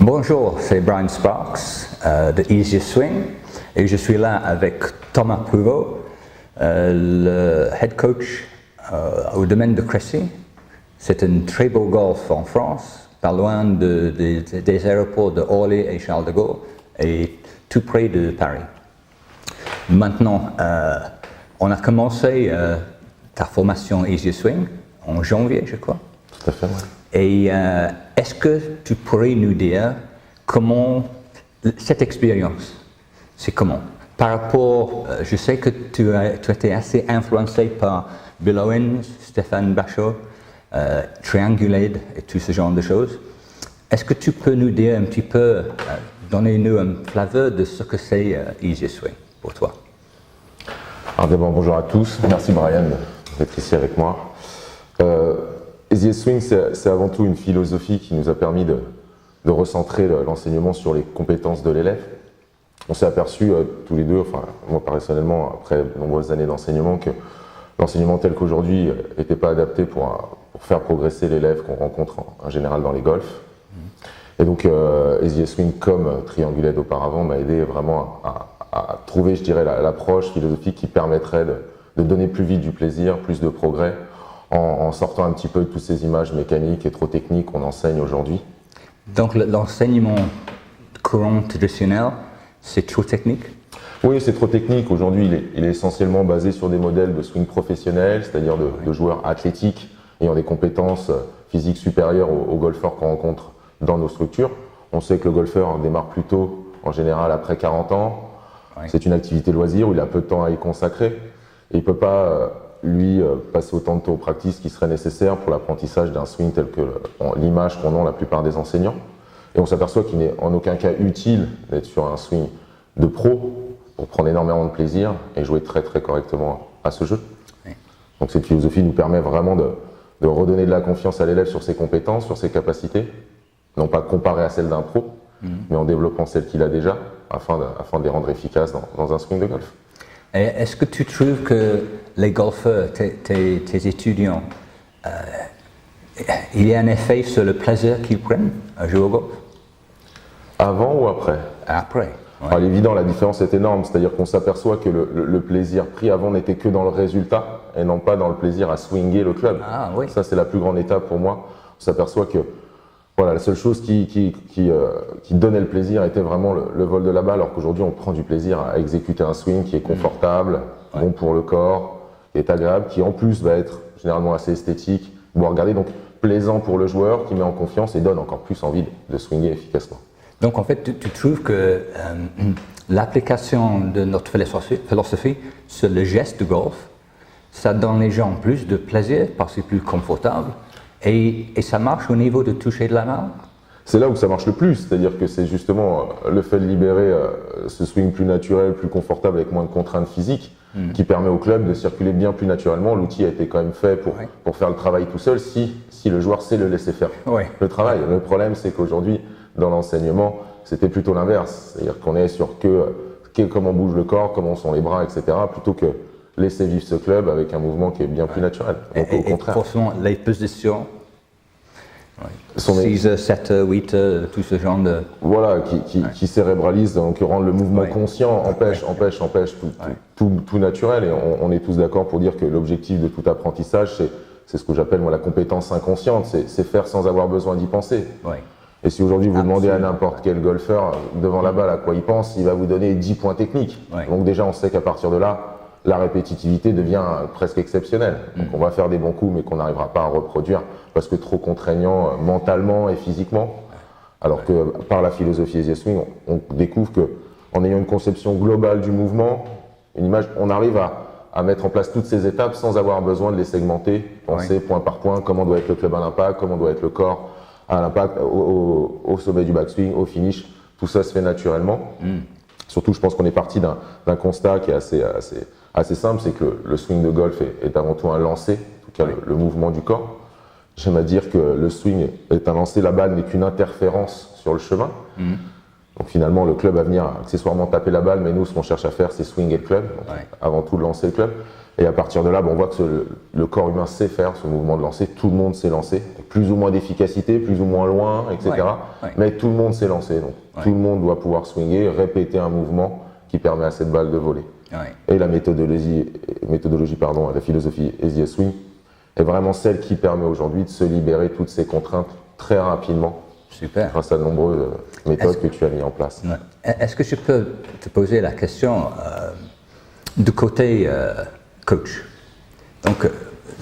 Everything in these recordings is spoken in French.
Bonjour, c'est Brian Sparks de Easiest Swing et je suis là avec Thomas Prouveau, le head coach au domaine de Crécy. C'est un très beau golf en France, pas loin des aéroports de Orly et Charles de Gaulle et tout près de Paris. Maintenant, on a commencé ta formation Easiest Swing en janvier, je crois. Tout à fait, oui. Et est-ce que tu pourrais nous dire comment cette expérience, c'est comment? Par rapport, je sais que tu étais assez influencé par Bill Owens, Stéphane Bachot, Triangulate et tout ce genre de choses. Est-ce que tu peux nous dire un petit peu, donner-nous un flavor de ce que c'est Easiest Swing pour toi? Alors d'abord, bonjour à tous. Merci Brian d'être ici avec moi. Easiest Swing, c'est avant tout une philosophie qui nous a permis de recentrer l'enseignement sur les compétences de l'élève. On s'est aperçu tous les deux, enfin moi personnellement, après de nombreuses années d'enseignement, que l'enseignement tel qu'aujourd'hui n'était pas adapté pour faire progresser l'élève qu'on rencontre en général dans les golfs. Et donc Easiest Swing, comme Triangulate auparavant, m'a aidé vraiment à trouver, je dirais, l'approche philosophique qui permettrait de donner plus vite du plaisir, plus de progrès, en sortant un petit peu de toutes ces images mécaniques et trop techniques qu'on enseigne aujourd'hui. Donc l'enseignement courant traditionnel, c'est trop technique? Oui, c'est trop technique. Aujourd'hui, il est essentiellement basé sur des modèles de swing professionnels, c'est-à-dire de joueurs athlétiques ayant des compétences physiques supérieures aux golfeurs qu'on rencontre dans nos structures. On sait que le golfeur démarre plus tôt, en général après 40 ans. Oui. C'est une activité loisir où il a peu de temps à y consacrer. Et il ne peut pas, passer autant de temps aux pratiques qui serait nécessaire pour l'apprentissage d'un swing tel que l'image qu'on a la plupart des enseignants. Et on s'aperçoit qu'il n'est en aucun cas utile d'être sur un swing de pro pour prendre énormément de plaisir et jouer très très correctement à ce jeu. Oui. Donc cette philosophie nous permet vraiment de redonner de la confiance à l'élève sur ses compétences, sur ses capacités, non pas comparer à celles d'un pro, mais en développant celles qu'il a déjà afin de les rendre efficaces dans un swing de golf. Et est-ce que tu trouves que les golfeurs, tes étudiants, il y a un effet sur le plaisir qu'ils prennent à jouer au golf? Avant ou après? Après. Ouais. À l'évident, la différence est énorme, c'est-à-dire qu'on s'aperçoit que le plaisir pris avant n'était que dans le résultat et non pas dans le plaisir à swinger le club. Ah, oui. Ça, c'est la plus grande étape pour moi. On s'aperçoit que voilà, la seule chose qui donnait le plaisir était vraiment le vol de la balle, alors qu'aujourd'hui, on prend du plaisir à exécuter un swing qui est confortable, bon pour le corps, qui est agréable, qui en plus va être généralement assez esthétique, bon à regarder, donc plaisant pour le joueur, qui met en confiance et donne encore plus envie de swinger efficacement. Donc en fait, tu trouves que l'application de notre philosophie sur le geste de golf, ça donne les gens plus de plaisir parce que c'est plus confortable et ça marche au niveau de toucher de la balle? C'est là où ça marche le plus, c'est-à-dire que c'est justement le fait de libérer ce swing plus naturel, plus confortable avec moins de contraintes physiques qui permet au club de circuler bien plus naturellement. L'outil a été quand même fait pour faire le travail tout seul si le joueur sait le laisser faire le travail. Le problème, c'est qu'aujourd'hui, dans l'enseignement, c'était plutôt l'inverse. C'est-à-dire qu'on est sur comment bouge le corps, comment sont les bras, etc. plutôt que laisser vivre ce club avec un mouvement qui est bien plus naturel. Donc au contraire. Forcément, les positions, 6, 7, 8, tout ce genre de... Voilà, qui cérébralise, donc rendre le mouvement conscient, empêche tout naturel. Et on est tous d'accord pour dire que l'objectif de tout apprentissage, c'est ce que j'appelle moi la compétence inconsciente, c'est faire sans avoir besoin d'y penser. Oui. Et si aujourd'hui vous demandez à n'importe quel golfeur devant la balle à quoi il pense, il va vous donner 10 points techniques. Oui. Donc déjà on sait qu'à partir de là, la répétitivité devient presque exceptionnelle. Donc on va faire des bons coups mais qu'on n'arrivera pas à reproduire parce que trop contraignant mentalement et physiquement. Alors que par la philosophie Easiest Swing, on découvre qu'en ayant une conception globale du mouvement, une image, on arrive à mettre en place toutes ces étapes sans avoir besoin de les segmenter, penser point par point comment doit être le club à l'impact, comment doit être le corps à l'impact, au sommet du backswing, au finish, tout ça se fait naturellement. Surtout, je pense qu'on est parti d'un constat qui est assez simple, c'est que le swing de golf est avant tout un lancer, en tout cas le mouvement du corps. J'aime à dire que le swing est un lancer, la balle n'est qu'une interférence sur le chemin. Donc finalement, le club va venir accessoirement taper la balle, mais nous, ce qu'on cherche à faire, c'est swinger le club, donc avant tout de lancer le club. Et à partir de là, on voit que le corps humain sait faire ce mouvement de lancer, tout le monde sait lancer. plus ou moins d'efficacité, plus ou moins loin, etc. Mais tout le monde s'est lancé, donc tout le monde doit pouvoir swinger, répéter un mouvement qui permet à cette balle de voler. Et la méthodologie, la philosophie Easy Swing est vraiment celle qui permet aujourd'hui de se libérer de toutes ces contraintes très rapidement. Super. Grâce à de nombreuses méthodes que tu as mis en place. Est-ce que je peux te poser la question du côté coach? Donc,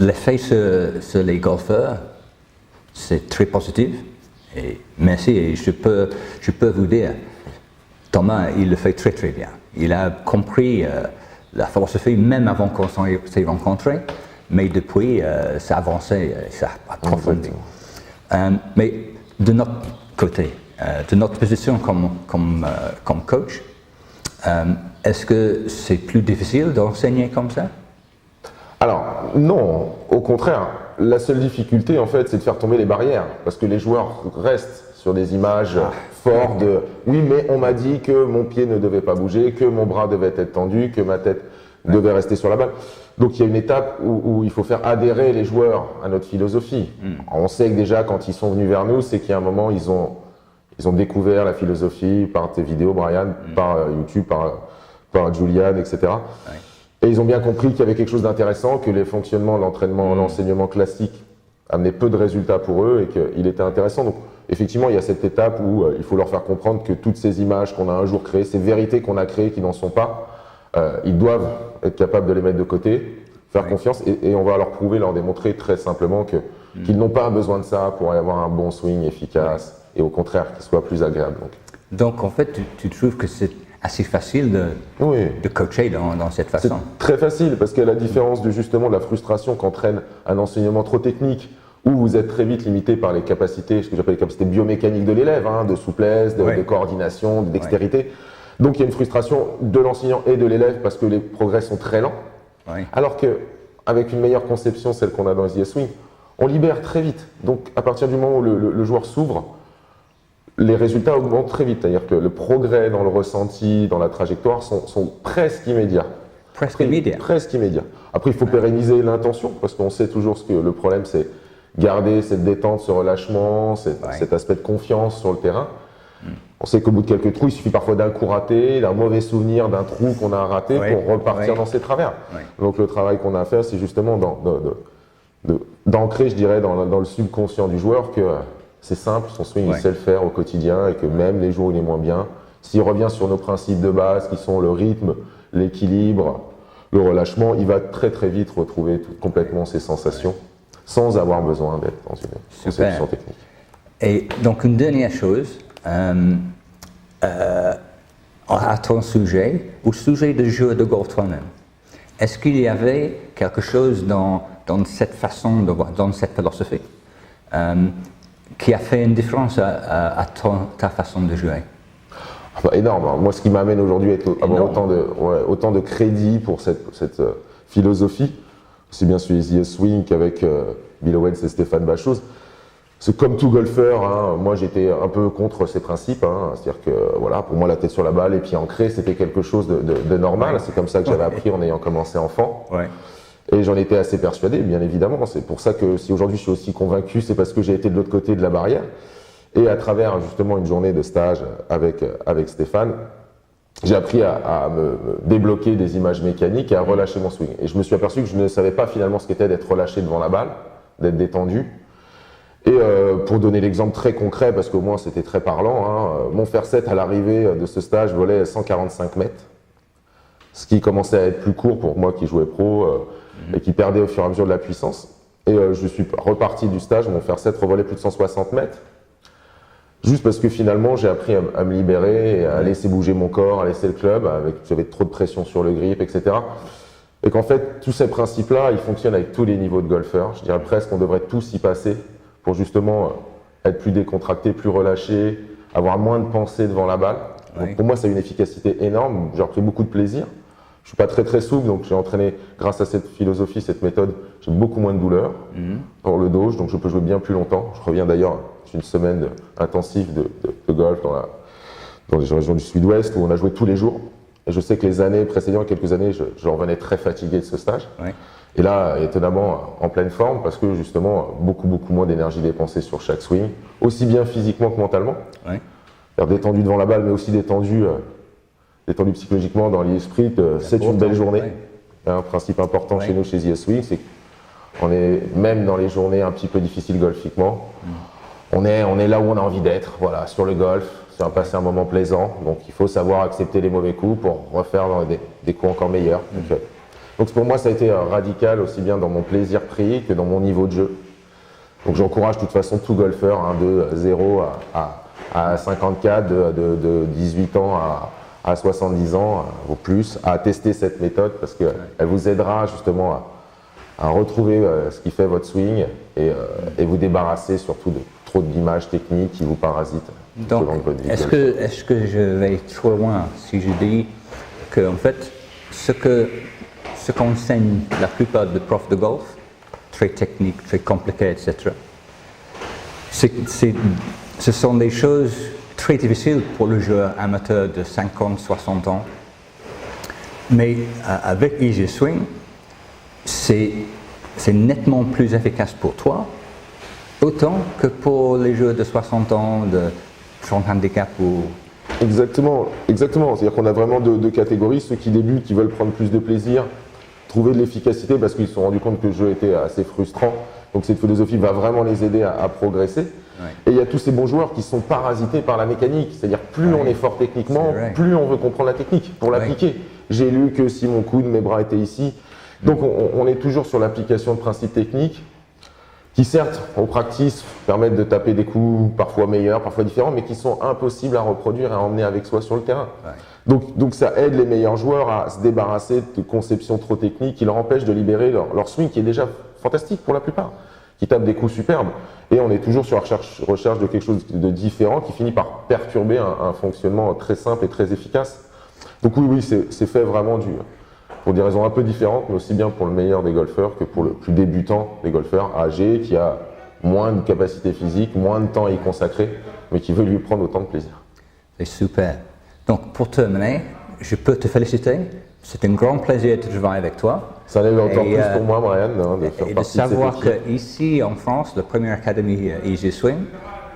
l'effet sur les golfeurs, c'est très positif. Et merci. Et je peux vous dire, Thomas, il le fait très très bien. Il a compris la philosophie même avant qu'on s'est rencontrés, mais depuis, ça a avancé, ça a approfondi. Mais de notre côté, de notre position comme coach, est-ce que c'est plus difficile d'enseigner comme ça? Alors, non, au contraire. La seule difficulté, en fait, c'est de faire tomber les barrières, parce que les joueurs restent sur des images fortes de « oui, mais on m'a dit que mon pied ne devait pas bouger, que mon bras devait être tendu, que ma tête devait rester sur la balle ». Donc il y a une étape où il faut faire adhérer les joueurs à notre philosophie. On sait que déjà, quand ils sont venus vers nous, c'est qu'il y a un moment, ils ont découvert la philosophie par tes vidéos, Brian, par YouTube, par Julian, etc. Et ils ont bien compris qu'il y avait quelque chose d'intéressant, que les fonctionnements, l'entraînement, l'enseignement classique amenaient peu de résultats pour eux et qu'il était intéressant. Donc effectivement, il y a cette étape où il faut leur faire comprendre que toutes ces images qu'on a un jour créées, ces vérités qu'on a créées qui n'en sont pas, ils doivent être capables de les mettre de côté, faire confiance et on va leur prouver, leur démontrer très simplement qu'ils n'ont pas besoin de ça pour avoir un bon swing efficace et au contraire qu'il soit plus agréable. Donc en fait, tu trouves que c'est assez facile de coacher dans cette façon? C'est très facile parce qu'à la différence justement de la frustration qu'entraîne un enseignement trop technique où vous êtes très vite limité par les capacités, ce que j'appelle les capacités biomécaniques de l'élève, de souplesse, de coordination, de dextérité. Donc il y a une frustration de l'enseignant et de l'élève parce que les progrès sont très lents. Alors qu'avec une meilleure conception, celle qu'on a dans Easy Swing, on libère très vite. Donc à partir du moment où le joueur s'ouvre, les résultats augmentent très vite. C'est-à-dire que le progrès dans le ressenti, dans la trajectoire sont presque immédiats. Presque immédiats. Presque immédiats. Après, il faut pérenniser l'intention parce qu'on sait toujours que le problème, c'est garder cette détente, ce relâchement, cet aspect de confiance sur le terrain. On sait qu'au bout de quelques trous, il suffit parfois d'un coup raté, d'un mauvais souvenir, d'un trou qu'on a raté pour repartir dans ses travers. Donc le travail qu'on a à faire, c'est justement d'ancrer, je dirais, dans le subconscient du joueur que c'est simple, son swing, il sait le faire au quotidien et que même les jours où il est moins bien, s'il revient sur nos principes de base qui sont le rythme, l'équilibre, le relâchement, il va très très vite retrouver complètement ses sensations sans avoir besoin d'être dans une conception technique. Et donc une dernière chose, à ton sujet, au sujet du jeu de golf toi-même, est-ce qu'il y avait quelque chose dans cette façon de voir, dans cette philosophie, qui a fait une différence à ta façon de jouer? Énorme. Moi, ce qui m'amène aujourd'hui à avoir autant de crédit pour cette philosophie, aussi bien sur Easy Swing qu'avec Bill Owens et Stéphane Bachouz, c'est comme tout golfeur, moi j'étais un peu contre ces principes, c'est-à-dire que voilà, pour moi la tête sur la balle et pied ancré, c'était quelque chose de normal, c'est comme ça que j'avais appris en ayant commencé enfant. Et j'en étais assez persuadé, bien évidemment. C'est pour ça que si aujourd'hui je suis aussi convaincu, c'est parce que j'ai été de l'autre côté de la barrière. Et à travers justement une journée de stage avec Stéphane, j'ai appris à me débloquer des images mécaniques et à relâcher mon swing. Et je me suis aperçu que je ne savais pas finalement ce qu'était d'être relâché devant la balle, d'être détendu. Et pour donner l'exemple très concret, parce qu'au moins c'était très parlant, mon fer 7 à l'arrivée de ce stage volait 145 mètres, ce qui commençait à être plus court pour moi qui jouais pro et qui perdait au fur et à mesure de la puissance. Et je suis reparti du stage, mon fer 7 revolait plus de 160 mètres, juste parce que finalement j'ai appris à me libérer, et à laisser bouger mon corps, à laisser le club, j'avais trop de pression sur le grip, etc. Et qu'en fait, tous ces principes-là, ils fonctionnent avec tous les niveaux de golfeurs. Je dirais presque qu'on devrait tous y passer pour justement être plus décontracté, plus relâché, avoir moins de pensée devant la balle. Donc pour moi, ça a une efficacité énorme. J'ai repris beaucoup de plaisir. Je suis pas très souple, donc j'ai entraîné, grâce à cette philosophie, cette méthode, j'ai beaucoup moins de douleur pour le dos, donc je peux jouer bien plus longtemps. Je reviens d'ailleurs d'une semaine intensive de golf dans les régions du sud-ouest où on a joué tous les jours. Et je sais que les années précédentes, quelques années, je revenais très fatigué de ce stage. Oui. Et là, étonnamment, en pleine forme, parce que justement, beaucoup moins d'énergie dépensée sur chaque swing, aussi bien physiquement que mentalement. Oui. Détendu devant la balle, mais aussi détendu psychologiquement dans l'esprit. C'est une belle journée. Oui. Un principe important chez nous, chez The Swing, c'est qu'on est, même dans les journées un petit peu difficiles golfiquement, on est là où on a envie d'être, voilà, sur le golf, c'est passer un moment plaisant. Donc il faut savoir accepter les mauvais coups pour refaire des coups encore meilleurs. Donc pour moi, ça a été radical, aussi bien dans mon plaisir pris que dans mon niveau de jeu. Donc j'encourage de toute façon tout golfeur, de 0 à 54, de 18 ans à 70 ans ou plus, à tester cette méthode parce qu'elle vous aidera justement à retrouver ce qui fait votre swing et vous débarrasser surtout de trop d'images techniques qui vous parasitent. Donc, est-ce que je vais trop loin si je dis que en fait, ce qu'enseignent la plupart des profs de golf, très techniques, très compliquées, etc., ce sont des choses très difficiles pour le joueur amateur de 50, 60 ans. Mais avec Easy Swing, c'est nettement plus efficace pour toi, autant que pour les joueurs de 60 ans, de 30 handicap ou... Exactement. C'est-à-dire qu'on a vraiment deux catégories, ceux qui débutent, qui veulent prendre plus de plaisir, trouver de l'efficacité parce qu'ils se sont rendus compte que le jeu était assez frustrant. Donc cette philosophie va vraiment les aider à progresser. Ouais. Et il y a tous ces bons joueurs qui sont parasités par la mécanique. C'est-à-dire plus on est fort techniquement, plus on veut comprendre la technique pour l'appliquer. J'ai lu que si mon coude, mes bras étaient ici. Donc on est toujours sur l'application de principes techniques qui certes, en practice, permettent de taper des coups parfois meilleurs, parfois différents, mais qui sont impossibles à reproduire et à emmener avec soi sur le terrain. Ouais. Donc ça aide les meilleurs joueurs à se débarrasser de conceptions trop techniques qui leur empêchent de libérer leur swing qui est déjà fantastique pour la plupart, qui tapent des coups superbes. Et on est toujours sur la recherche de quelque chose de différent qui finit par perturber un fonctionnement très simple et très efficace. Donc oui, c'est fait vraiment pour des raisons un peu différentes, mais aussi bien pour le meilleur des golfeurs que pour le plus débutant des golfeurs âgés, qui a moins de capacité physique, moins de temps à y consacrer, mais qui veut lui prendre autant de plaisir. C'est super. Donc pour terminer, je peux te féliciter. C'est un grand plaisir de travailler avec toi. Ça l'est encore plus pour moi, Brian, de faire partie de savoir qu'ici en France, la première académie Easy Swing,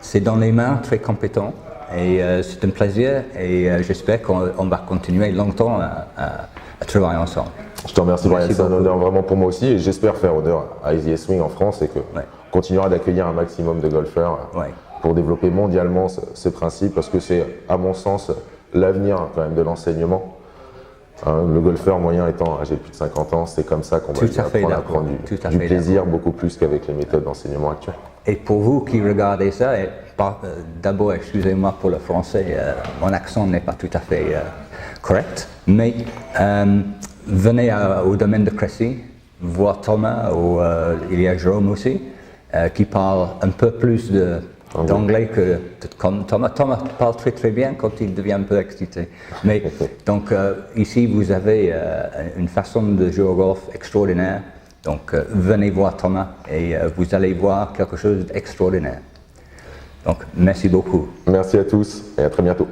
c'est dans les mains très compétents. Et c'est un plaisir et j'espère qu'on va continuer longtemps à travailler ensemble. Je te remercie, Brian. C'est un honneur vraiment pour moi aussi et j'espère faire honneur à Easy Swing en France et qu'on continuera d'accueillir un maximum de golfeurs pour développer mondialement ce principe parce que c'est, à mon sens, l'avenir quand même de l'enseignement. Le golfeur moyen étant âgé de plus de 50 ans, c'est comme ça qu'on va apprendre du plaisir beaucoup plus qu'avec les méthodes d'enseignement actuelles. Et pour vous qui regardez ça, d'abord excusez-moi pour le français, mon accent n'est pas tout à fait correct, mais venez au domaine de Cressy, voir Thomas ou il y a Jérôme aussi, qui parle un peu plus d'anglais que Thomas. Thomas parle très très bien quand il devient un peu excité. Mais donc ici vous avez une façon de jouer au golf extraordinaire. Donc venez voir Thomas et vous allez voir quelque chose d'extraordinaire. Donc merci beaucoup. Merci à tous et à très bientôt.